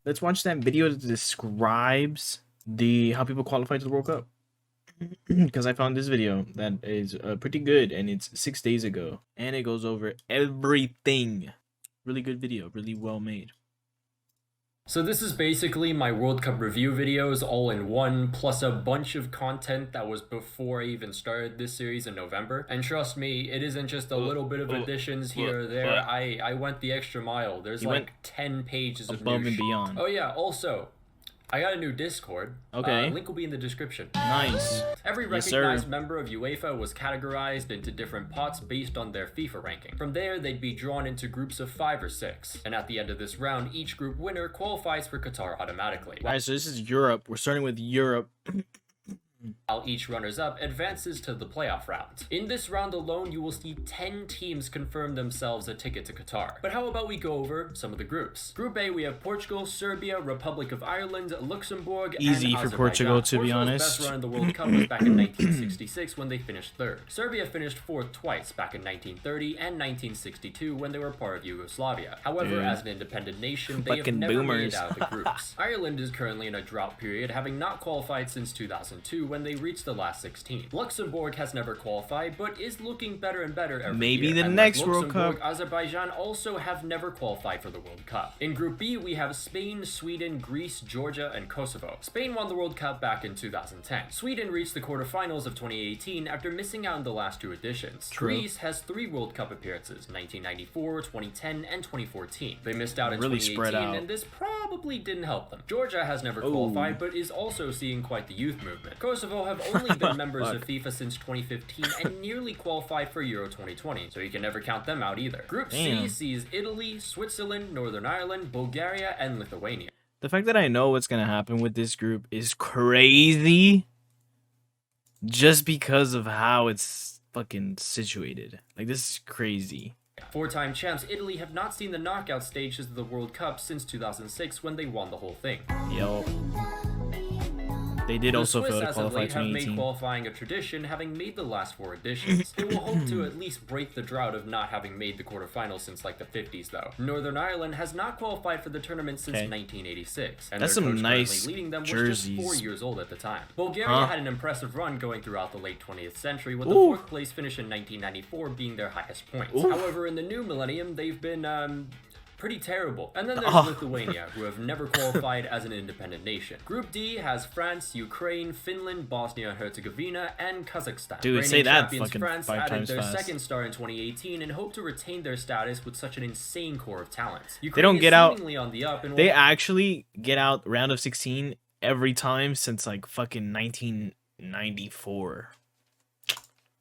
Let's watch that video that describes the how people qualify to the World Cup. Because I found this video that is pretty good, and it's 6 days ago, and it goes over everything. Really good video, really well made. So this is basically my World Cup review videos all in one, plus a bunch of content that was before I even started this series in November. And trust me, it isn't just a little bit of additions here or there. I went the extra mile. There's like 10 pages of above new and beyond. Oh yeah, also, I got a new Discord. Okay. Link will be in the description. Nice. Every Yes, recognized sir. member of UEFA was categorized into different pots based on their FIFA ranking. From there, they'd be drawn into groups of 5 or 6. And at the end of this round, each group winner qualifies for Qatar automatically. Alright, so this is Europe. We're starting with Europe. While each runners-up advances to the playoff round. In this round alone, you will see 10 teams confirm themselves a ticket to Qatar. But how about we go over some of the groups? Group A, we have Portugal, Serbia, Republic of Ireland, Luxembourg, Easy and for Azerbaijan. Portugal, to be Portugal's honest. best run in the World Cup was back in 1966 when they finished 3rd. Serbia finished 4th twice, back in 1930 and 1962 when they were part of Yugoslavia. However, as an independent nation, they have Fucking never made boomers. it out of the groups. Ireland is currently in a drought period, having not qualified since 2002 when they reached the last 16. Luxembourg has never qualified, but is looking better and better every Maybe year. the And next like World Luxembourg, Cup. Azerbaijan also have never qualified for the World Cup. In Group B, we have Spain, Sweden, Greece, Georgia, and Kosovo. Spain won the World Cup back in 2010. Sweden reached the quarterfinals of 2018 after missing out in the last 2 editions. True. Greece has 3 World Cup appearances, 1994, 2010, and 2014. They missed out in Really 2018, spread out. and this probably didn't help them. Georgia has never qualified, but is also seeing quite the youth movement. Kosovo have only been members of FIFA since 2015 and nearly qualified for Euro 2020, so you can never count them out either. Group Damn. C sees Italy, Switzerland, Northern Ireland, Bulgaria, and Lithuania. The fact that I know what's gonna happen with this group is crazy. Just because of how it's fucking situated. Like, this is crazy. 4-time champs, Italy have not seen the knockout stages of the World Cup since 2006 when they won the whole thing. Yo. They did also the fail Swiss to as of qualify late have made 2018. qualifying a tradition, having made the last 4 editions. They will hope to at least break the drought of not having made the quarterfinals since like the 50s though. Northern Ireland has not qualified for the tournament since 1986. And That's their some coach nice currently leading them was jerseys. just 4 years old at the time. Bulgaria Huh? had an impressive run going throughout the late 20th century, with the Ooh. 4th place finish in 1994 being their highest point. Ooh. However, in the new millennium, they've been pretty terrible. And then there's Oh. Lithuania, who have never qualified as an independent nation. Group D has France, Ukraine, Finland, Bosnia and Herzegovina, and Kazakhstan. Dude, Reigning say that champions fucking France 5 added times their fast. second star in 2018 and hope to retain their status with such an insane core of talent. Ukraine They don't is get out. seemingly on the up and They will actually get out round of 16 every time since like fucking 1994.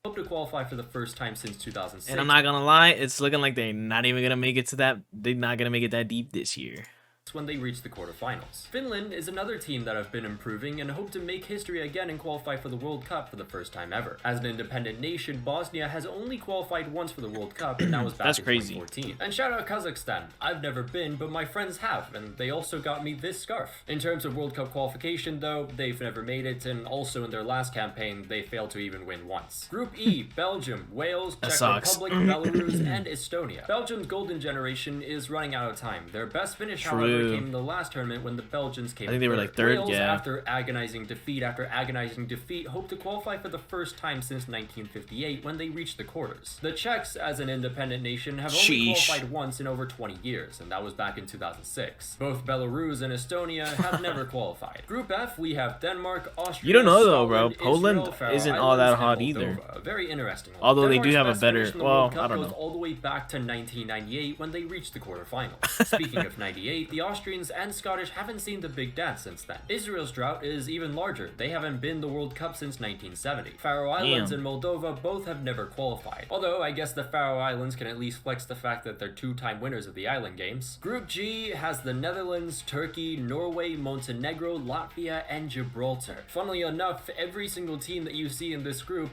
hope to qualify for the first time since 2006. And I'm not gonna lie, it's looking like they're not even gonna make it to that. They're not gonna make it that deep this year. when they reach the quarterfinals. Finland is another team that have been improving and hope to make history again and qualify for the World Cup for the first time ever. As an independent nation, Bosnia has only qualified once for the World Cup, and that was back That's in crazy. 2014. And shout out Kazakhstan. I've never been, but my friends have, and they also got me this scarf. In terms of World Cup qualification, though, they've never made it, and also in their last campaign, they failed to even win once. Group E, Belgium, Wales, Czech sucks. Republic, Belarus, and Estonia. Belgium's golden generation is running out of time. Their best finish, however, True. came in the last tournament when the Belgians came I think they were like third, Wales, yeah. after agonizing defeat hope to qualify for the first time since 1958 when they reached the quarters. The Czechs, as an independent nation, have only Sheesh. qualified once in over 20 years, and that was back in 2006. Both Belarus and Estonia have never qualified. Group F, we have Denmark, Austria, You don't know though, bro. Scotland, Poland Israel, Faroe isn't all that Islands, hot and either. Moldova. A very interesting one. Although they do Denmark's have a best better- finish in the well, World Cup I don't goes know. all the way back to 1998 when they reached the quarterfinals. Speaking of 98, the Austrians and Scottish haven't seen the big dance since then. Israel's drought is even larger. They haven't been the World Cup since 1970. Faroe Islands Damn. and Moldova both have never qualified. Although, I guess the Faroe Islands can at least flex the fact that they're 2-time winners of the island games. Group G has the Netherlands, Turkey, Norway, Montenegro, Latvia, and Gibraltar. Funnily enough, every single team that you see in this group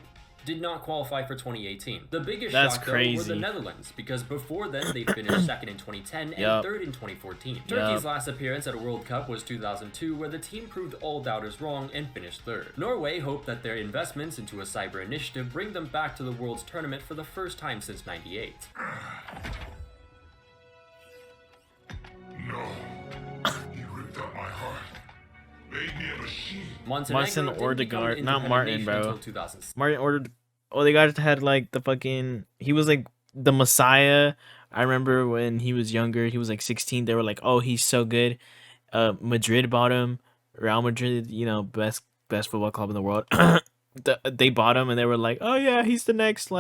did not qualify for 2018. The biggest That's shock, though, were crazy. the Netherlands, because before then they finished second in 2010 and Yup. third in 2014. Yup. Turkey's last appearance at a World Cup was 2002, where the team proved all doubters wrong and finished third. Norway hope that their investments into a cyber initiative bring them back to the World's tournament for the first time since '98. No, you Montenegro didn't become Odegaard, not independent Martin, nation bro. until 2006. Martin ordered. Odegaard had like the fucking. He was like the Messiah. I remember when he was younger. He was like 16. They were like, "Oh, he's so good." Madrid bought him. Real Madrid, you know, best football club in the world. They bought him, and they were like, "Oh yeah, he's the next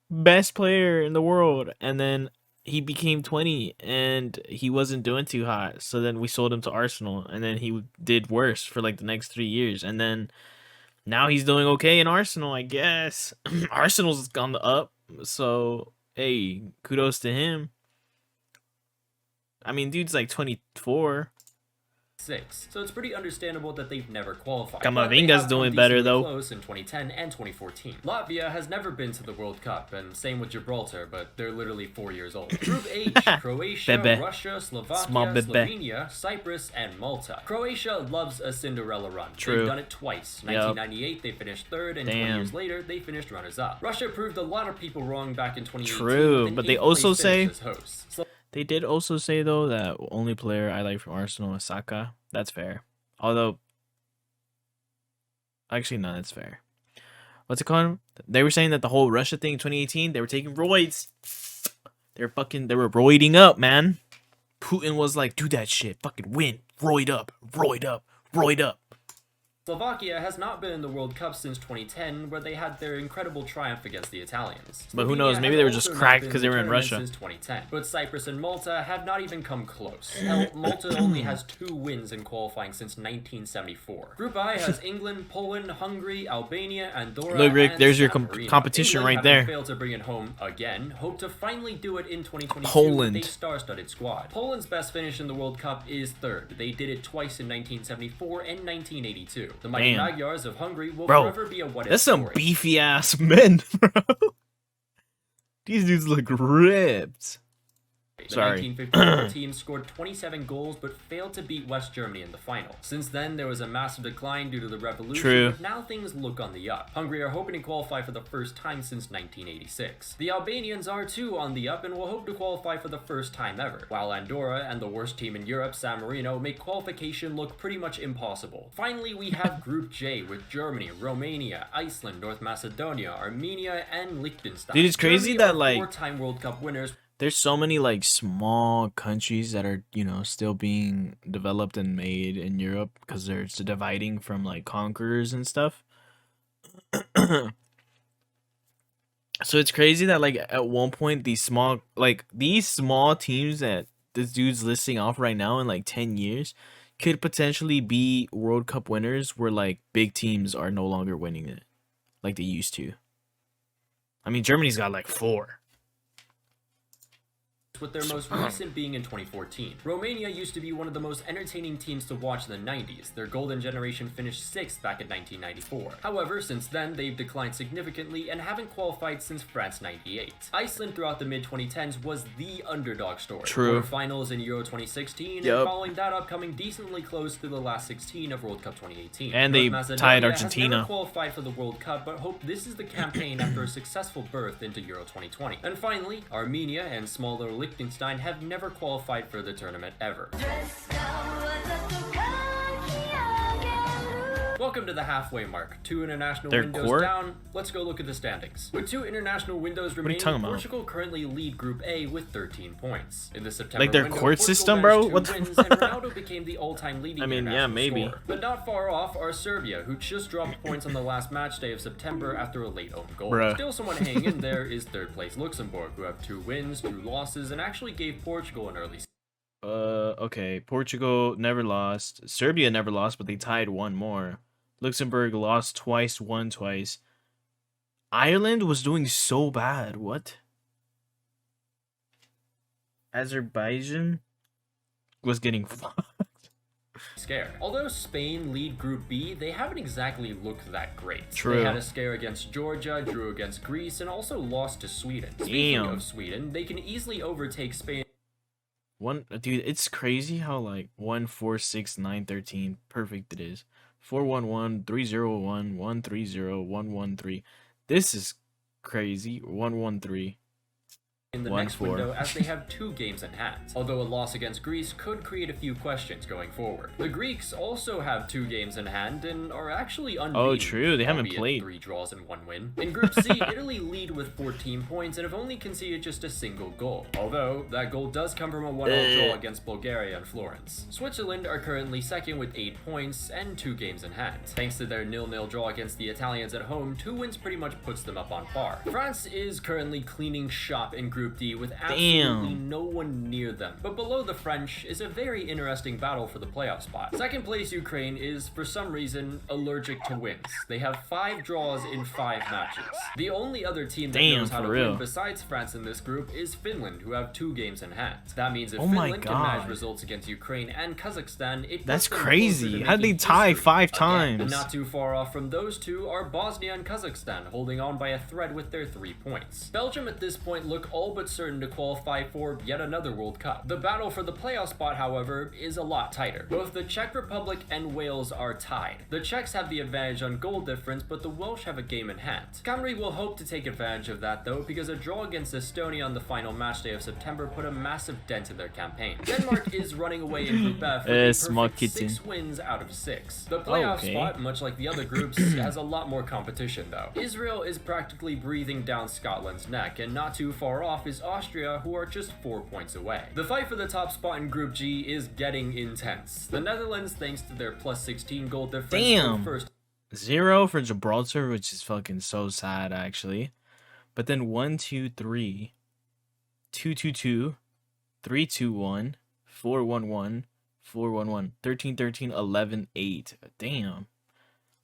best player in the world." And then he became 20, and he wasn't doing too hot. So then we sold him to Arsenal, and then he did worse for like the next 3 years, and then. Now he's doing okay in Arsenal, I guess. Arsenal's on the up, so hey, kudos to him. I mean, dude's like 24. So it's pretty understandable that they've never qualified. Camavinga's doing better though. Close in 2010 and 2014. Latvia has never been to the World Cup, and same with Gibraltar, but they're literally 4 years old. Group H: Croatia, Russia, Slovakia, Slovenia, Cyprus, and Malta. Croatia loves a Cinderella run. True. They've done it twice. 1998 they finished third, and 20 years later they finished runners-up. Russia proved a lot of people wrong back in 2018. True, but they also say. Hosts. They did also say, though, that only player I like from Arsenal is Saka. That's fair. Although, actually, no, that's fair. What's it called? They were saying that the whole Russia thing in 2018, they were taking roids. They were roiding up, man. Putin was like, do that shit. Fucking win. Roid up. Roid up. Roid up. Slovakia has not been in the World Cup since 2010, where they had their incredible triumph against the Italians. But who knows? Maybe they were just cracked because they were in Russia. Since 2010. But Cyprus and Malta have not even come close. Hell, Malta only has 2 wins in qualifying since 1974. Group I has England, Poland, Hungary, Albania, Andorra, Look, Rick, and there's your San Marino. competition England, right there. Failed to bring it home again. Hope to finally do it in 2022 Poland. with a star-studded squad. Poland's best finish in the World Cup is 3rd. They did it twice in 1974 and 1982. The mighty Magyars of Hungary will forever be a what-if that's some story. beefy ass men, bro. These dudes look ripped. The 1954 team scored 27 goals but failed to beat West Germany in the final. Since then, there was a massive decline due to the revolution, but now things look on the up. Hungary are hoping to qualify for the first time since 1986. The Albanians are too on the up and will hope to qualify for the first time ever, while Andorra and the worst team in Europe, San Marino, make qualification look pretty much impossible. Finally, we have Group J with Germany, Romania, Iceland, North Macedonia, Armenia, and Liechtenstein. Dude, it's crazy that like 4-time World Cup winners. There's so many like small countries that are, you know, still being developed and made in Europe because there's a dividing from like conquerors and stuff. So it's crazy that like at one point these small teams that this dude's listing off right now in like 10 years could potentially be World Cup winners where like big teams are no longer winning it like they used to. I mean, Germany's got like 4. With their most recent being in 2014. Romania used to be one of the most entertaining teams to watch in the 90s. Their golden generation finished 6th back in 1994. However, since then, they've declined significantly and haven't qualified since France 98. Iceland throughout the mid-2010s was the underdog story. True. Finals in Euro 2016, and following that up, coming decently close to the last 16 of World Cup 2018. And they tied Argentina. Has never qualified for the World Cup, but hope this is the campaign after a successful berth into Euro 2020. And finally, Armenia and smaller Liechtenstein have never qualified for the tournament ever. Welcome to the halfway mark. 2 international windows down. Let's go look at the standings. With 2 international windows remaining, Portugal currently lead Group A with 13 points. In the September like their window, court Portugal system, bro? What the wins, and Ronaldo became the all-time leading scorer. But not far off are Serbia, who just dropped points on the last match day of September after a late own goal. Still someone hanging in there is 3rd place Luxembourg, who have 2 wins, 2 losses, and actually gave Portugal an early okay. Portugal never lost. Serbia never lost, but they tied 1 more. Luxembourg lost twice, won twice. Ireland was doing so bad. What? Azerbaijan was getting fucked. Scare. Although Spain lead Group B, they haven't exactly looked that great. True. They had a scare against Georgia, drew against Greece, and also lost to Sweden. Speaking of Sweden, they can easily overtake Spain. Dude, it's crazy how like 1, 4, 6, 9, 13 perfect it is. 4-1-1, 3-0-1, 1-3-0, 1-1-3. This is crazy. 1-1-3. in the 1-4. next window as they have 2 games in hand, although a loss against Greece could create a few questions going forward. The Greeks also have 2 games in hand and are actually unbeaten. Oh, true. They haven't albeit played. 3 draws and 1 win. In Group C, Italy lead with 14 points and have only conceded just a single goal, although that goal does come from a 1-0 draw against Bulgaria and Florence. Switzerland are currently second with 8 points and 2 games in hand. Thanks to their 0-0 draw against the Italians at home, 2 wins pretty much puts them up on par. France is currently cleaning shop in Group D with absolutely no one near them. But below the French is a very interesting battle for the playoff spot. Second place Ukraine is, for some reason, allergic to wins. They have 5 draws in 5 matches. The only other team that knows how to win besides France in this group is Finland, who have 2 games in hand. That means if Finland can manage results against Ukraine and Kazakhstan, it that's crazy. How did they tie 5 times? Again, not too far off from those two are Bosnia and Kazakhstan, holding on by a thread with their 3 points. Belgium at this point look all but certain to qualify for yet another World Cup. The battle for the playoff spot, however, is a lot tighter. Both the Czech Republic and Wales are tied. The Czechs have the advantage on goal difference, but the Welsh have a game in hand. Camry will hope to take advantage of that though, because a draw against Estonia on the final match day of September put a massive dent in their campaign. Denmark is running away in Group F with a perfect 6 wins out of 6. The playoff spot, much like the other groups, has a lot more competition though. Israel is practically breathing down Scotland's neck, and not too far off is Austria, who are just 4 points away. The fight for the top spot in Group G is getting intense. The Netherlands, thanks to their plus 16 goal difference, first 0 for Gibraltar, which is fucking so sad actually. But then 1-2-3, 2-2-2, 3-2-1, 4-1-1, 4-1-1, 13-13, 11-8. Damn.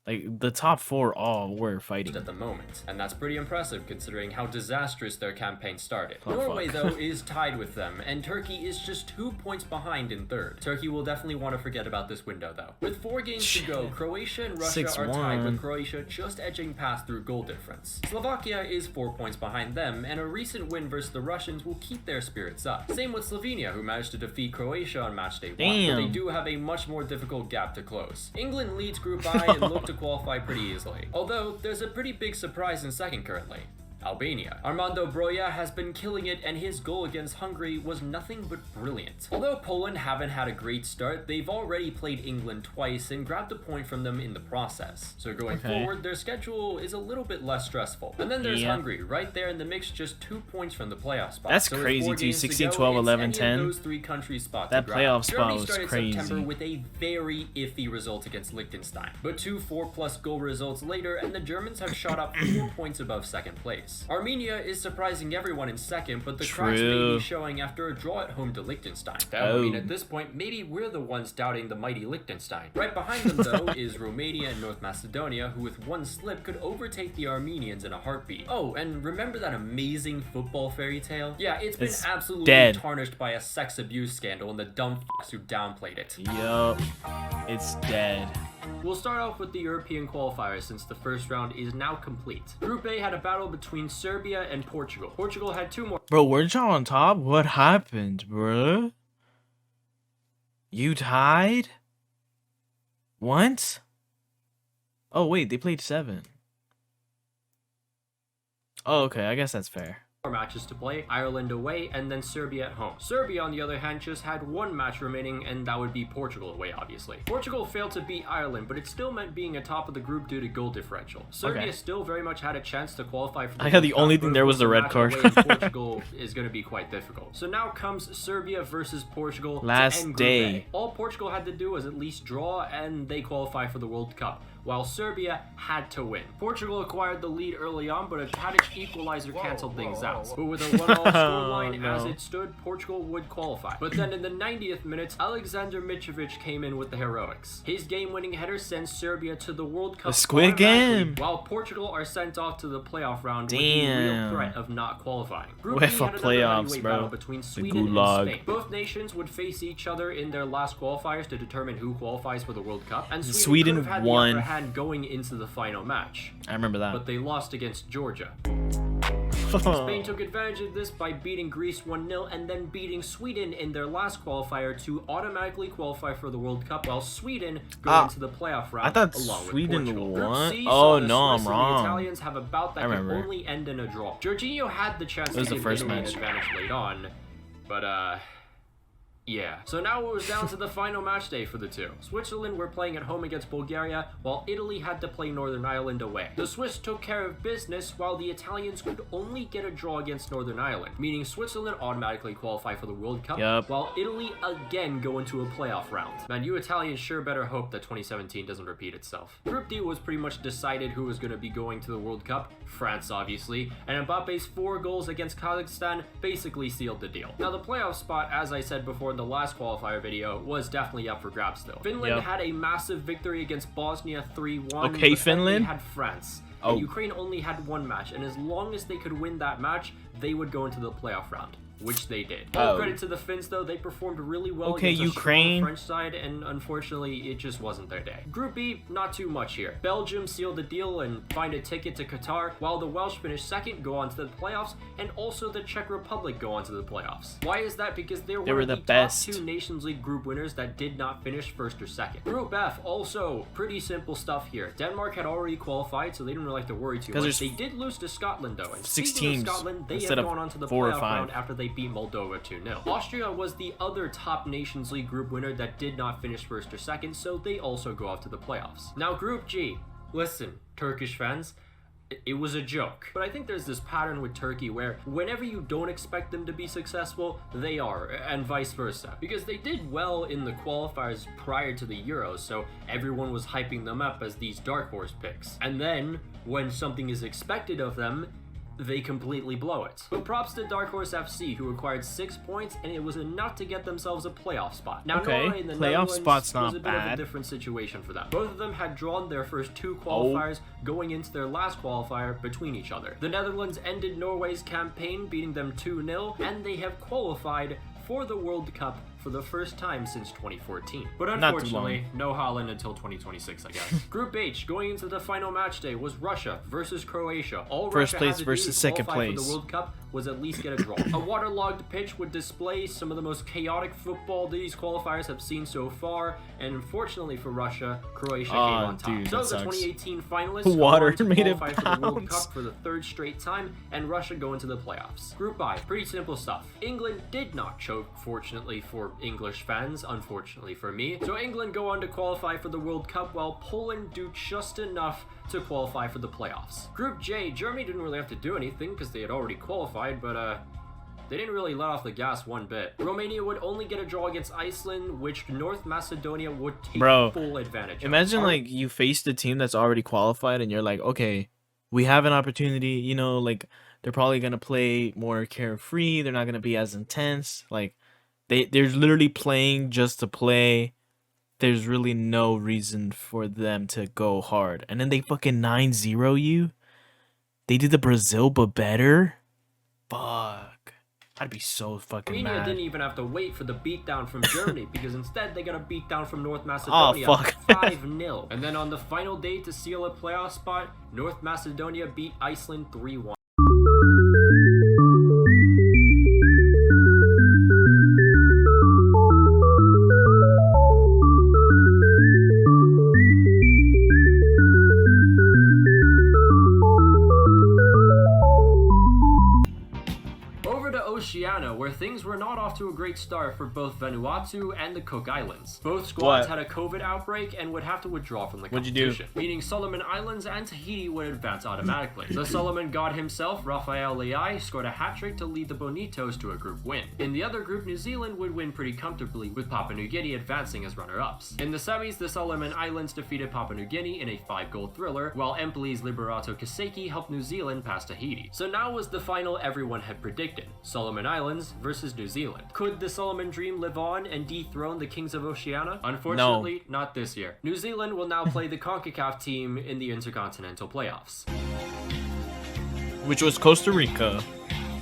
Like, the top 4 all were fighting at the moment, and that's pretty impressive considering how disastrous their campaign started. Norway, though, is tied with them, and Turkey is just 2 points behind in 3rd. Turkey will definitely want to forget about this window, though. With 4 games to go, Croatia and Russia 6-1. are tied, with Croatia just edging past through goal difference. Slovakia is 4 points behind them, and a recent win versus the Russians will keep their spirits up. Same with Slovenia, who managed to defeat Croatia on matchday 1, but they do have a much more difficult gap to close. England leads Group I and look to qualify pretty easily, although there's a pretty big surprise in second currently. Albania. Armando Broja has been killing it, and his goal against Hungary was nothing but brilliant. Although Poland haven't had a great start, they've already played England twice and grabbed a point from them in the process. So going forward, their schedule is a little bit less stressful. And then there's Hungary, right there in the mix, just 2 points from the playoff spot. That's crazy too. 16, 12, 11, 10. Those 3 countries spot that playoff spot was crazy. September with a very iffy result against Liechtenstein, but 2 4+ goal results later, and the Germans have shot up 4 points above second place. Armenia is surprising everyone in second, but the cracks may be showing after a draw at home to Liechtenstein. I mean, at this point, maybe we're the ones doubting the mighty Liechtenstein. Right behind them, though, is Romania and North Macedonia, who with 1 slip could overtake the Armenians in a heartbeat. Oh, and remember that amazing football fairy tale? Yeah, it's been absolutely tarnished by a sex abuse scandal and the dumb f***s who downplayed it. Yup, it's dead. We'll start off with the European qualifiers since the first round is now complete. Group A had a battle between Serbia and Portugal. Portugal had 2 more. Bro, weren't y'all on top? What happened, bro? You tied? Once? Oh, wait, they played 7. Oh, okay, I guess that's fair. Matches to play, Ireland away, and then Serbia at home. Serbia, on the other hand, just had 1 match remaining, and that would be Portugal away, obviously. Portugal failed to beat Ireland, but it still meant being atop of the group due to goal differential. Serbia still very much had a chance to qualify for the I got the only thing there was the red card. Portugal is going to be quite difficult. So now comes Serbia versus Portugal. Last day. All Portugal had to do was at least draw, and they qualify for the World Cup, while Serbia had to win. Portugal acquired the lead early on, but a Tadic equalizer canceled things out. But with a 1-1 scoreline as it stood, Portugal would qualify. But then in the 90th minute, Alexander Mitrovic came in with the heroics. His game-winning header sends Serbia to the World Cup. The Squid Game! While Portugal are sent off to the playoff round with the real threat of not qualifying. Group B had another heavyweight battle between Sweden and Spain. Both nations would face each other in their last qualifiers to determine who qualifies for the World Cup. And Sweden had the upper hand going into the final match. I remember that. But they lost against Georgia. Spain took advantage of this by beating Greece 1-0 and then beating Sweden in their last qualifier to automatically qualify for the World Cup, while Sweden go into the playoff round. I thought along Sweden with Portugal. won. Group C Oh saw the no, I'm Swiss and wrong. The Italians have a bout that I can remember. only end in a draw. Jorginho had the chance to was the give first Italy an match. advantage late on, but yeah. So now it was down to the final match day for the two. Switzerland were playing at home against Bulgaria, while Italy had to play Northern Ireland away. The Swiss took care of business, while the Italians could only get a draw against Northern Ireland, meaning Switzerland automatically qualify for the World Cup, Yup. while Italy again go into a playoff round. Man, you Italians sure better hope that 2017 doesn't repeat itself. Group D was pretty much decided who was going to be going to the World Cup. France, obviously, and Mbappe's 4 goals against Kazakhstan basically sealed the deal. Now, the playoff spot, as I said before in the last qualifier video, was definitely up for grabs though. Finland Yep. had a massive victory against Bosnia 3-1. Okay, but then Finland? they had France. Oh. And Ukraine only had 1 match, and as long as they could win that match, they would go into the playoff round, which they did. All Oh. credit to the Finns though, they performed really well Okay, against a Ukraine. strong French side, and unfortunately it just wasn't their day. Group B, not too much here. Belgium sealed the deal and find a ticket to Qatar, while the Welsh finished second, go on to the playoffs, and also the Czech Republic go on to the playoffs. Why is that? Because they were the the best. top 2 Nations League group winners that did not finish first or second. Group F, also pretty simple stuff here. Denmark had already qualified, so they didn't really have to worry too 'Cause much. there's They did lose to Scotland though, and 6 speaking teams of Scotland, they instead have of gone on to the 4 or playoff 5. round after they beat Moldova 2-0. Austria was the other top Nations League group winner that did not finish first or second, so they also go off to the playoffs. Now Group G, listen, Turkish fans, it was a joke. But I think there's this pattern with Turkey where whenever you don't expect them to be successful, they are, and vice versa. Because they did well in the qualifiers prior to the Euros, so everyone was hyping them up as these dark horse picks. And then, when something is expected of them, they completely blow it. But props to Dark Horse FC, who acquired 6 points, and it was enough to get themselves a playoff spot. Now, Okay, Norway and the playoff Netherlands spot's not was a bit of a bad. different situation for them. Both of them had drawn their first 2 Oh. qualifiers going into their last qualifier between each other. The Netherlands ended Norway's campaign, beating them 2-0, and they have qualified for the World Cup for the first time since 2014. But Not too unfortunately, no Haaland until 2026, I guess. Group H, going into the final match day, was Russia versus Croatia. All First Russia place had to do versus to second qualify for place. the World Cup was at least get a draw. A waterlogged pitch would display some of the most chaotic football these qualifiers have seen so far, and unfortunately for Russia, Croatia came on top. Dude, So that the sucks. 2018 finalists Water go on to made it qualify for the World bounce. Cup for the 3rd straight time, and Russia go into the playoffs. Group I, pretty simple stuff. England did not choke, fortunately for English fans, unfortunately for me. So England go on to qualify for the World Cup, while Poland do just enough to qualify for the playoffs. Group J, Germany didn't really have to do anything because they had already qualified, but they didn't really let off the gas one bit. Romania would only get a draw against Iceland, which North Macedonia would take Bro, full advantage of. Imagine like you faced a team that's already qualified and you're like, okay, we have an opportunity, you know, like they're probably gonna play more carefree, they're not gonna be as intense. Like they're literally playing just to play. There's really no reason for them to go hard. And then they fucking 9-0 you. They did the Brazil but better. Fuck. I'd be so fucking Romania mad. didn't even have to wait for the beatdown from Germany because instead they got a beatdown from North Macedonia, fuck. 5-0. And then on the final day to seal a playoff spot, North Macedonia beat Iceland 3-1. Over to Oceania, where things were not off to a great start for both Vanuatu and the Cook Islands. Both squads What? had a COVID outbreak and would have to withdraw from the What'd you do? competition, meaning Solomon Islands and Tahiti would advance automatically. The Solomon god himself, Rafael Leai, scored a hat-trick to lead the Bonitos to a group win. In the other group, New Zealand would win pretty comfortably, with Papua New Guinea advancing as runner-ups. In the semis, the Solomon Islands defeated Papua New Guinea in a 5-goal thriller, while Empoli's Liberato Kaseki helped New Zealand pass Tahiti. So now was the final everyone had predicted: Solomon Islands versus New Zealand. Could the Solomon dream live on and dethrone the Kings of Oceania? Unfortunately, not this year. New Zealand will now play the CONCACAF team in the Intercontinental Playoffs. Which was Costa Rica.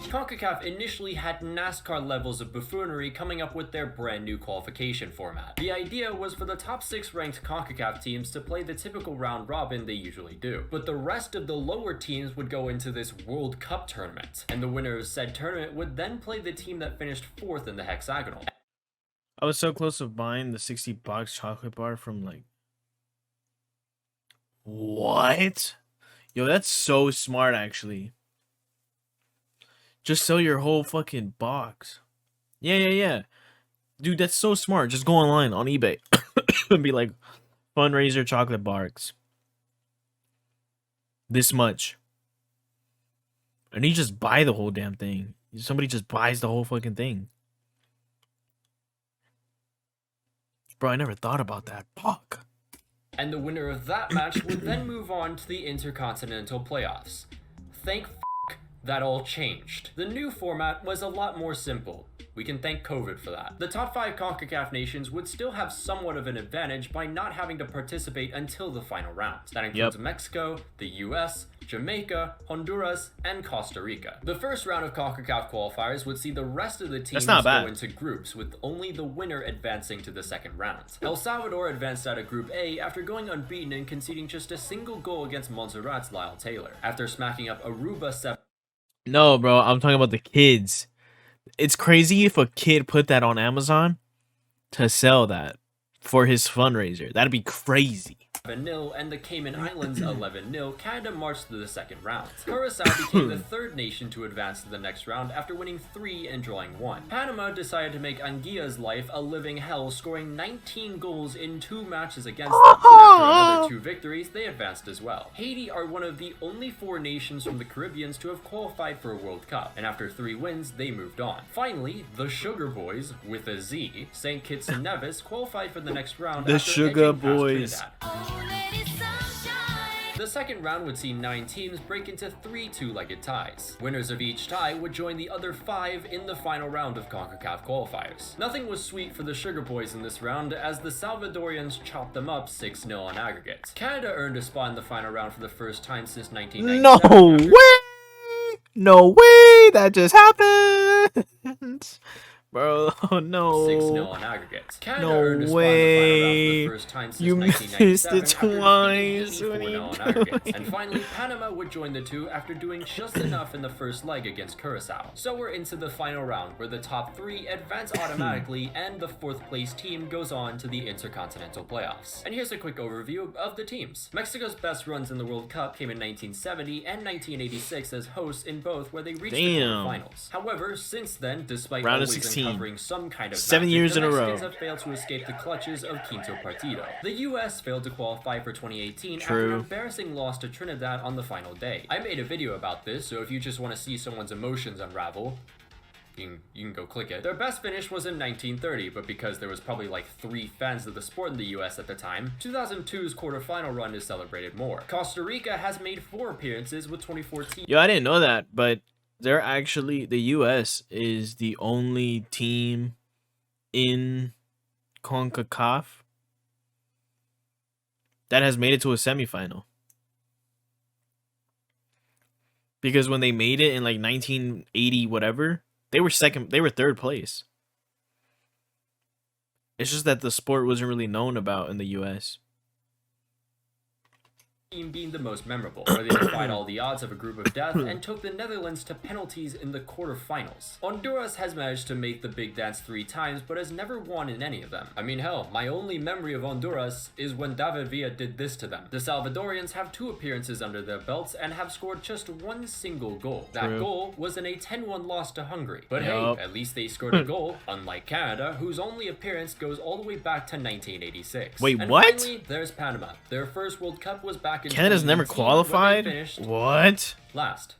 CONCACAF initially had NASCAR levels of buffoonery coming up with their brand new qualification format. The idea was for the top 6 ranked CONCACAF teams to play the typical round robin they usually do, but the rest of the lower teams would go into this World Cup tournament, and the winner of said tournament would then play the team that finished 4th in the hexagonal. I was so close to buying the $60 chocolate bar from like. What? Yo, that's so smart actually. Just sell your whole fucking box. Yeah. Dude, that's so smart. Just go online on eBay and be like, fundraiser chocolate bars. This much. And you just buy the whole damn thing. Somebody just buys the whole fucking thing. Bro, I never thought about that. Fuck. And the winner of that match would then move on to the Intercontinental Playoffs. Thank that all changed. The new format was a lot more simple. We can thank COVID for that. The top 5 CONCACAF nations would still have somewhat of an advantage by not having to participate until the final round. That includes Mexico, the US, Jamaica, Honduras, and Costa Rica. The first round of CONCACAF qualifiers would see the rest of the teams go into groups, with only the winner advancing to the second round. El Salvador advanced out of Group A after going unbeaten and conceding just a single goal against Montserrat's Lyle Taylor. After smacking up Aruba 7. No, bro, I'm talking about the kids. It's crazy if a kid put that on Amazon to sell that for his fundraiser. That'd be crazy. 7-0 and the Cayman Islands 11-0, Canada marched to the second round. Curacao became the third nation to advance to the next round after winning 3 and drawing 1. Panama decided to make Anguilla's life a living hell, scoring 19 goals in 2 matches against them. And after another 2 victories, they advanced as well. Haiti are one of the only 4 nations from the Caribbean to have qualified for a World Cup, and after 3 wins, they moved on. Finally, the Sugar Boys, with a Z, St. Kitts and Nevis, qualified for the next round. The Sugar Boys. The second round would see 9 teams break into 3 two-legged ties. Winners of each tie would join the other 5 in the final round of CONCACAF qualifiers. Nothing was sweet for the Sugar Boys in this round, as the Salvadorians chopped them up 6-0 on aggregate. Canada earned a spot in the final round for the first time since 1997. No way! That just happened! Bro, oh no. 6-0 on aggregate. Canada earned a spot in the final round for the first time since You 1997 missed it twice. after defeating 84-0 on aggregate. And finally, Panama would join the 2 after doing just enough in the first leg against Curacao. So we're into the final round, where the top 3 advance automatically and the 4th place team goes on to the Intercontinental Playoffs. And here's a quick overview of the teams. Mexico's best runs in the World Cup came in 1970 and 1986 as hosts in both, where they reached the quarterfinals. However, since then, despite always uncovering some kind of 7 years in a row, Mexicans have failed to escape the clutches of Quinto Partido. The US failed to qualify for 2018 after an embarrassing loss to Trinidad on the final day. I made a video about this, so if you just want to see someone's emotions unravel, you can go click it. Their best finish was in 1930, but because there was probably like 3 fans of the sport in the US at the time, 2002's quarterfinal run is celebrated more. Costa Rica has made 4 appearances with 2014. Yo, I didn't know that, but they're actually, the US is the only team in CONCACAF that has made it to a semifinal. Because when they made it in like 1980 whatever, they were 3rd place. It's just that the sport wasn't really known about in the US. Team being the most memorable, where they defied all the odds of a group of death and took the Netherlands to penalties in the quarterfinals. Honduras has managed to make the big dance 3 times, but has never won in any of them. I mean, hell, my only memory of Honduras is when David Villa did this to them. The Salvadorians have 2 appearances under their belts and have scored just 1 single goal. That goal was in a 10-1 loss to Hungary. But hey, at least they scored a goal, unlike Canada, whose only appearance goes all the way back to 1986. Wait, and what? Finally, there's Panama. Their first World Cup was back in Canada's never qualified? What? Last.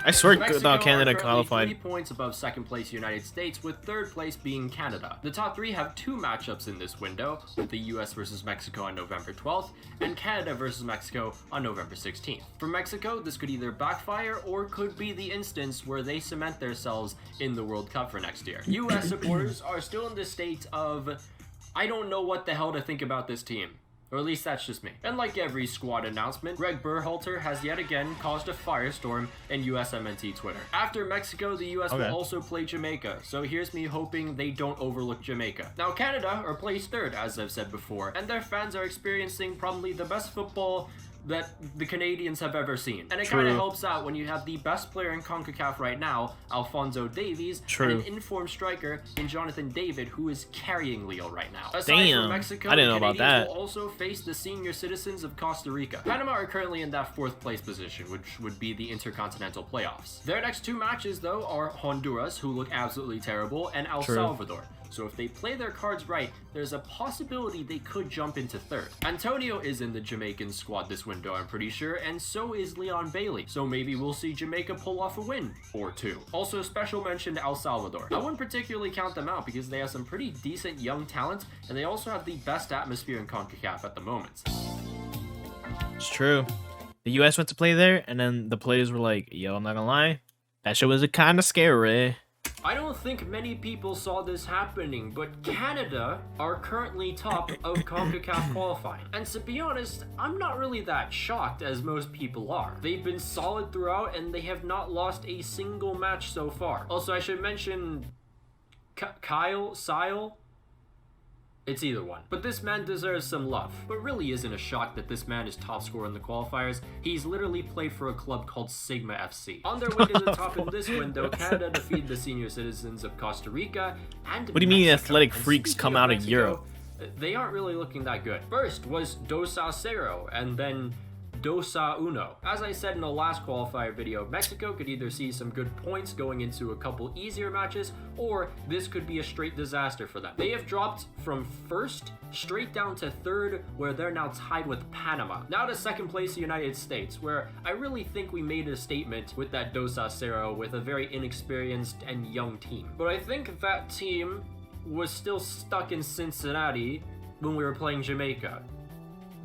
I swear Mexico Canada are qualified. 3 points above second place United States, with third place being Canada. The top 3 have 2 matchups in this window, with the US versus Mexico on November 12th and Canada versus Mexico on November 16th. For Mexico, this could either backfire or could be the instance where they cement themselves in the World Cup for next year. US supporters are still in the state of, I don't know what the hell to think about this team. Or at least that's just me. And like every squad announcement, Greg Berhalter has yet again caused a firestorm in USMNT Twitter. After Mexico, the US will also play Jamaica, so here's me hoping they don't overlook Jamaica. Now Canada are placed third, as I've said before, and their fans are experiencing probably the best football that the Canadians have ever seen. And it kind of helps out when you have the best player in CONCACAF right now, Alphonso Davies, and an informed striker in Jonathan David, who is carrying Leo right now. Aside from Mexico, I didn't know the about Canadians that. will also face the senior citizens of Costa Rica. Panama are currently in that 4th place position, which would be the Intercontinental Playoffs. Their next 2 matches, though, are Honduras, who look absolutely terrible, and El Salvador. So if they play their cards right, there's a possibility they could jump into 3rd. Antonio is in the Jamaican squad this window, I'm pretty sure, and so is Leon Bailey. So maybe we'll see Jamaica pull off a win or 2. Also, special mention to El Salvador. I wouldn't particularly count them out because they have some pretty decent young talent, and they also have the best atmosphere in CONCACAF at the moment. It's true. The US went to play there, and then the players were like, yo, I'm not gonna lie, that shit was kind of scary. I don't think many people saw this happening, but Canada are currently top of CONCACAF qualifying. And to be honest, I'm not really that shocked as most people are. They've been solid throughout and they have not lost a single match so far. Also, I should mention Sile. It's either one. But this man deserves some love. But really isn't a shock that this man is top scorer in the qualifiers. He's literally played for a club called Sigma FC. On their way to the top in this window, Canada defeated the senior citizens of Costa Rica and What do you mean Mexico. athletic freaks come out of Mexico, Europe? They aren't really looking that good. First was Dos a 0 and then Dos a 1. As I said in the last qualifier video, Mexico could either see some good points going into a couple easier matches, or this could be a straight disaster for them. They have dropped from 1st straight down to 3rd, where they're now tied with Panama. Now to 2nd place, the United States, where I really think we made a statement with that Dos a 0 with a very inexperienced and young team. But I think that team was still stuck in Cincinnati when we were playing Jamaica,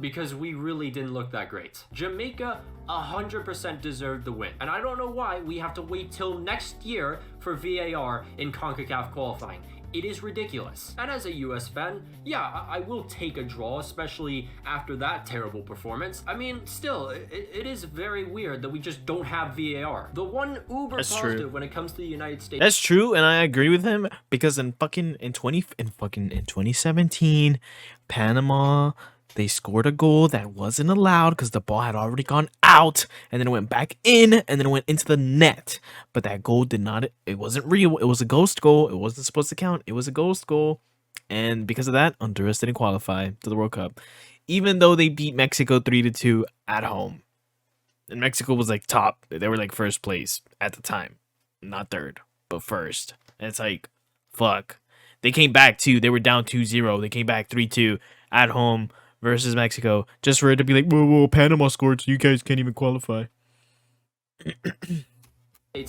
because we really didn't look that great. Jamaica 100% deserved the win, and I don't know why we have to wait till next year for VAR in CONCACAF qualifying. It is ridiculous. And as a US fan, yeah, I will take a draw, especially after that terrible performance. I mean, still, it is very weird that we just don't have VAR. The one uber positive when it comes to the United States. That's true, and I agree with him, because in 2017, Panama, they scored a goal that wasn't allowed because the ball had already gone out, and then it went back in, and then it went into the net. But that goal it wasn't real. It was a ghost goal. It wasn't supposed to count. It was a ghost goal. And because of that, Honduras didn't qualify to the World Cup, even though they beat Mexico 3-2 at home. And Mexico was like top. They were like 1st place at the time. Not 3rd, but 1st. And it's like, fuck. They came back too. They were down 2-0. They came back 3-2 at home versus Mexico, just for it to be like, whoa, Panama scored, so you guys can't even qualify.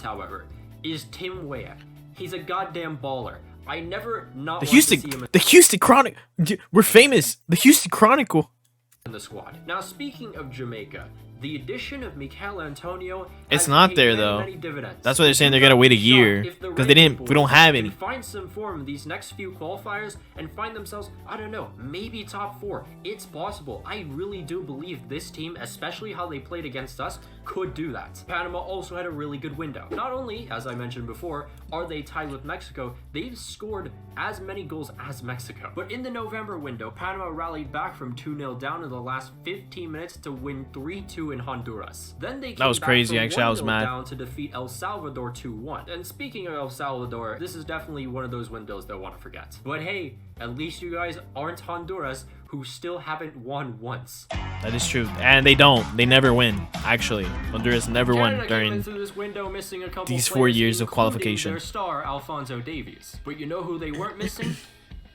However, is Tim Weah. He's a goddamn baller. I never not The want to see him Houston Chronicle. We're famous. The Houston Chronicle in the squad. Now, speaking of Jamaica, the addition of Mikel Antonio. It's not there though. That's why they're saying they're gonna wait a year, because we don't have any. Find some form these next few qualifiers and find themselves, I don't know, maybe top 4. It's possible. I really do believe this team, especially how they played against us, could do that. Panama also had a really good window. Not only, as I mentioned before, are they tied with Mexico, they've scored as many goals as Mexico. But in the November window, Panama rallied back from 2-0 down in the last 15 minutes to win 3-2 in Honduras. Then they came that was back crazy. from Actually, I was 1-0 mad. down to defeat El Salvador 2-1. And speaking of El Salvador, this is definitely one of those windows they'll want to forget. But hey, at least you guys aren't Honduras, who still haven't won once. That is true, and they don't. They never win. Actually, Honduras never won during this window, missing a couple these 4 years of qualification. Their star Alphonso Davies, but you know who they weren't missing?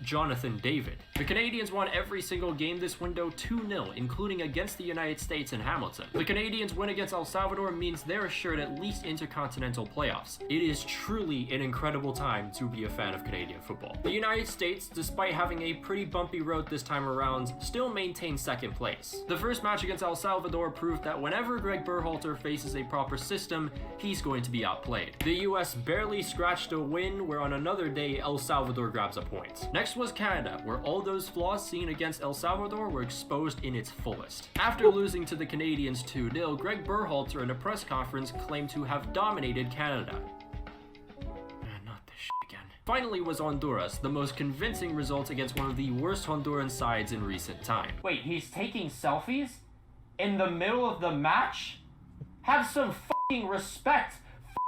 Jonathan David. The Canadians won every single game this window 2-0, including against the United States in Hamilton. The Canadians' win against El Salvador means they're assured at least intercontinental playoffs. It is truly an incredible time to be a fan of Canadian football. The United States, despite having a pretty bumpy road this time around, still maintain 2nd place. The first match against El Salvador proved that whenever Greg Berhalter faces a proper system, he's going to be outplayed. The US barely scratched a win, where on another day El Salvador grabs a point. Next Next was Canada, where all those flaws seen against El Salvador were exposed in its fullest. After losing to the Canadians 2-0, Greg Berhalter in a press conference claimed to have dominated Canada. Not this shit again. Finally was Honduras, the most convincing result against one of the worst Honduran sides in recent time. Wait, he's taking selfies? In the middle of the match? Have some fucking respect!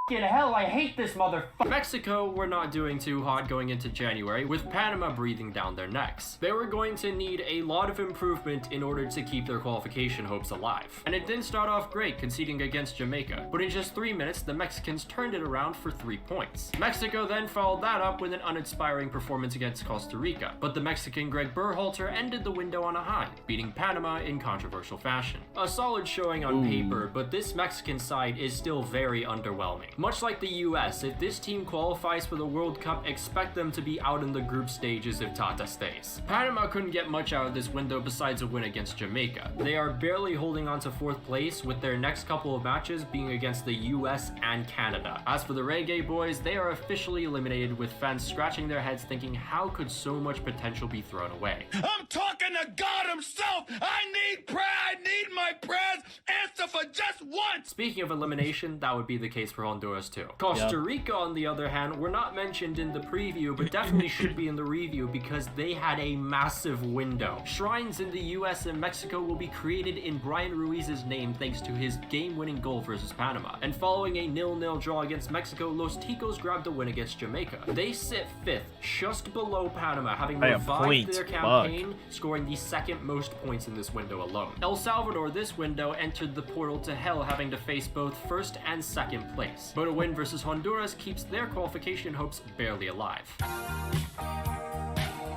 Fucking hell, I hate this motherfucker. Mexico were not doing too hot going into January, with Panama breathing down their necks. They were going to need a lot of improvement in order to keep their qualification hopes alive. And it didn't start off great, conceding against Jamaica, but in just 3 minutes, the Mexicans turned it around for 3 points. Mexico then followed that up with an uninspiring performance against Costa Rica, but the Mexican Greg Berhalter ended the window on a high, beating Panama in controversial fashion. A solid showing on paper, but this Mexican side is still very underwhelming. Much like the US, if this team qualifies for the World Cup, expect them to be out in the group stages if Tata stays. Panama couldn't get much out of this window besides a win against Jamaica. They are barely holding on to 4th place, with their next couple of matches being against the US and Canada. As for the Reggae Boys, they are officially eliminated, with fans scratching their heads thinking how could so much potential be thrown away. I'm talking to God himself! I need prayer! I need my prayers answered for just once! Speaking of elimination, that would be the case for Honduras too. Costa Rica, on the other hand, were not mentioned in the preview, but definitely should be in the review because they had a massive window. Shrines in the US and Mexico will be created in Brian Ruiz's name thanks to his game-winning goal versus Panama. And following a 0-0 draw against Mexico, Los Ticos grabbed a win against Jamaica. They sit 5th, just below Panama, having revived their campaign, scoring the 2nd most points in this window alone. El Salvador this window entered the portal to hell, having to face both 1st and 2nd place. But a win versus Honduras keeps their qualification hopes barely alive.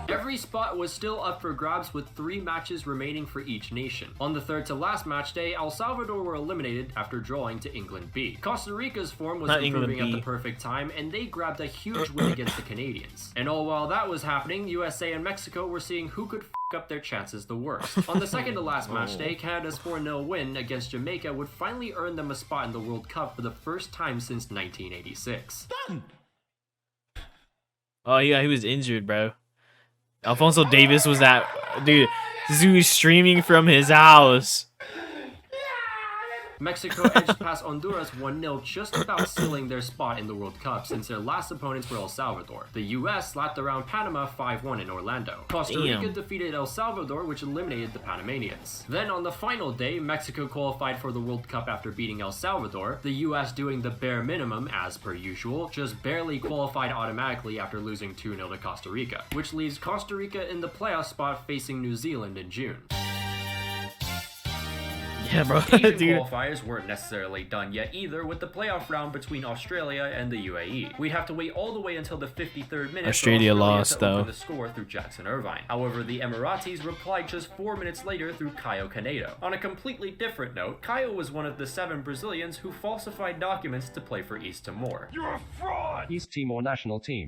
Every spot was still up for grabs with 3 matches remaining for each nation. On the 3rd to last match day, El Salvador were eliminated after drawing to England B. Costa Rica's form was improving at the perfect time, and they grabbed a huge win against the Canadians. And all while that was happening, USA and Mexico were seeing who could up their chances the worst. On the 2nd to last match day, Canada's 4-0 win against Jamaica would finally earn them a spot in the World Cup for the first time since 1986. Oh yeah, he was injured, bro. Alfonso Davis was that dude. This dude was streaming from his house. Mexico edged past Honduras 1-0, just about sealing their spot in the World Cup since their last opponents were El Salvador. The US slapped around Panama 5-1 in Orlando. Costa Rica defeated El Salvador, which eliminated the Panamanians. Then on the final day, Mexico qualified for the World Cup after beating El Salvador, the US doing the bare minimum as per usual, just barely qualified automatically after losing 2-0 to Costa Rica, which leaves Costa Rica in the playoff spot facing New Zealand in June. Yeah, bro. Asian qualifiers weren't necessarily done yet either, with the playoff round between Australia and the UAE. We'd have to wait all the way until the 53rd minute Australia lost, to open the score through Jackson Irvine. However, the Emiratis replied just 4 minutes later through Caio Canedo. On a completely different note, Caio was one of the 7 Brazilians who falsified documents to play for East Timor. You're a fraud! East Timor national team.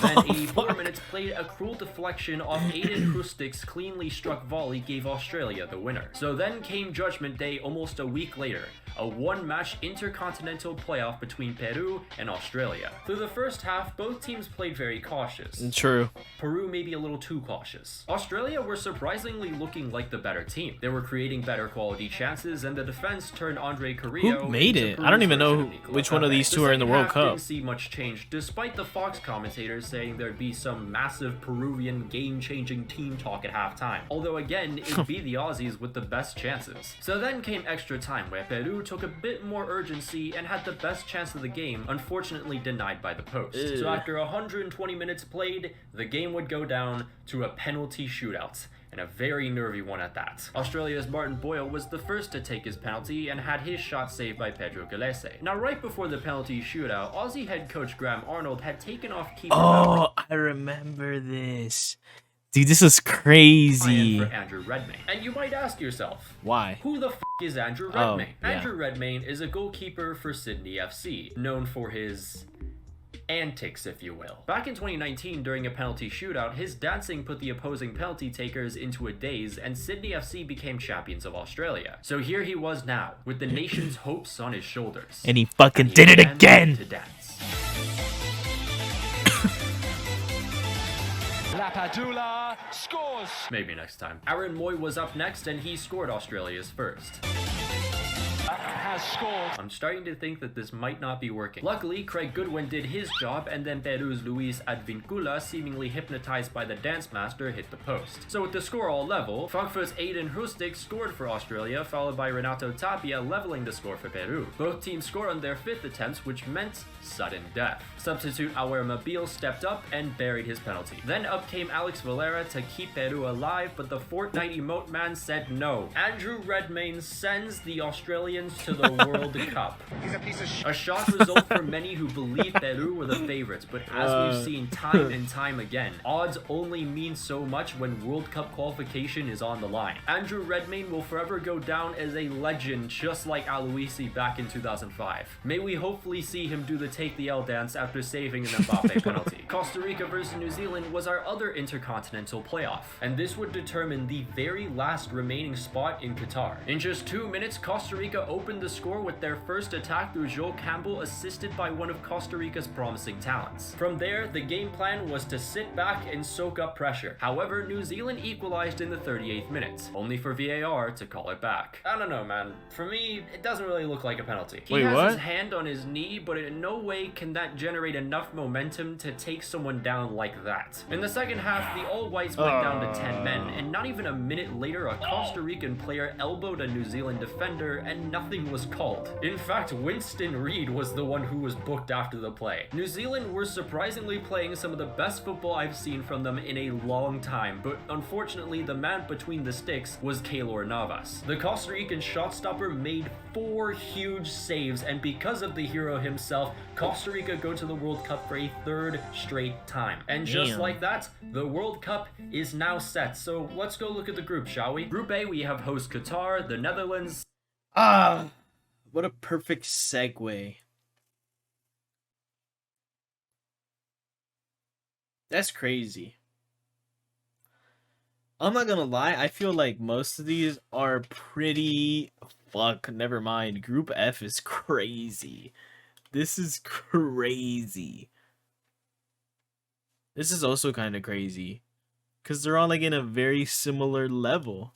Then 84 minutes played, a cruel deflection off Aiden Hrustic's cleanly struck volley gave Australia the winner. So then came Judgment Day almost a week later, a one-match intercontinental playoff between Peru and Australia. Through the first half, both teams played very cautious. True. Peru maybe a little too cautious. Australia were surprisingly looking like the better team. They were creating better quality chances, and the defense turned Andre Carrillo. Who made it? I don't even know which one of these two are in the World Cup. Didn't see much change, despite the Fox commentators saying there'd be some massive Peruvian game-changing team talk at halftime. Although again, it'd be the Aussies with the best chances. So then came extra time, where Peru took a bit more urgency and had the best chance of the game, unfortunately denied by the post. So after 120 minutes played, the game would go down to a penalty shootout, and a very nervy one at that. Australia's Martin Boyle was the first to take his penalty and had his shot saved by Pedro Gallese. Now right before the penalty shootout, Aussie head coach Graham Arnold had taken off keeper I remember this. Dude, this is crazy. for Andrew Redmayne. And you might ask yourself, why? Who the f is Andrew Redmayne? Yeah. Andrew Redmayne is a goalkeeper for Sydney FC, known for his antics, if you will. Back in 2019, during a penalty shootout, his dancing put the opposing penalty takers into a daze, and Sydney FC became champions of Australia. So here he was now, with the nation's hopes on his shoulders. And he fucking did it again! To dance. Lapadula scores. Maybe next time. Aaron Moy was up next and he scored Australia's first. Has scored. I'm starting to think that this might not be working. Luckily, Craig Goodwin did his job, and then Peru's Luis Advincula, seemingly hypnotized by the dance master, hit the post. So with the score all level, Frankfurt's Aiden Hustig scored for Australia, followed by Renato Tapia leveling the score for Peru. Both teams scored on their 5th attempts, which meant sudden death. Substitute Awer Mabil stepped up and buried his penalty. Then up came Alex Valera to keep Peru alive, but the Fortnite emote man said no. Andrew Redmayne sends the Australians to the World Cup. He's a piece of shit. A shock result for many who believe Peru were the favorites, but as we've seen time and time again, odds only mean so much when World Cup qualification is on the line. Andrew Redmayne will forever go down as a legend, just like Aloisi back in 2005. May we hopefully see him do the take the L dance after saving an Mbappe penalty. Costa Rica versus New Zealand was our other intercontinental playoff, and this would determine the very last remaining spot in Qatar. In just 2 minutes, Costa Rica opened the score with their first attack through Joel Campbell, assisted by one of Costa Rica's promising talents. From there, the game plan was to sit back and soak up pressure. However, New Zealand equalized in the 38th minute, only for VAR to call it back. I don't know, man. For me, it doesn't really look like a penalty. He Wait, has what? his hand on his knee, but in no way can that generate enough momentum to take someone down like that. In the second half, the All Whites went down to 10 men, and not even a minute later, a Costa Rican player elbowed a New Zealand defender, and nothing was called. In fact, Winston Reid was the one who was booked after the play. New Zealand were surprisingly playing some of the best football I've seen from them in a long time, but unfortunately the man between the sticks was Keylor Navas. The Costa Rican shot stopper made 4 huge saves, and because of the hero himself, Costa Rica go to the World Cup for a 3rd straight time. And just Damn. like that, the World Cup is now set. So let's go look at the group, shall we? Group A, we have host Qatar, the Netherlands. What a perfect segue. That's crazy. I'm not gonna lie, I feel like most of these are pretty... Fuck, never mind. Group F is crazy. This is crazy. This is also kind of crazy. Because they're all like in a very similar level.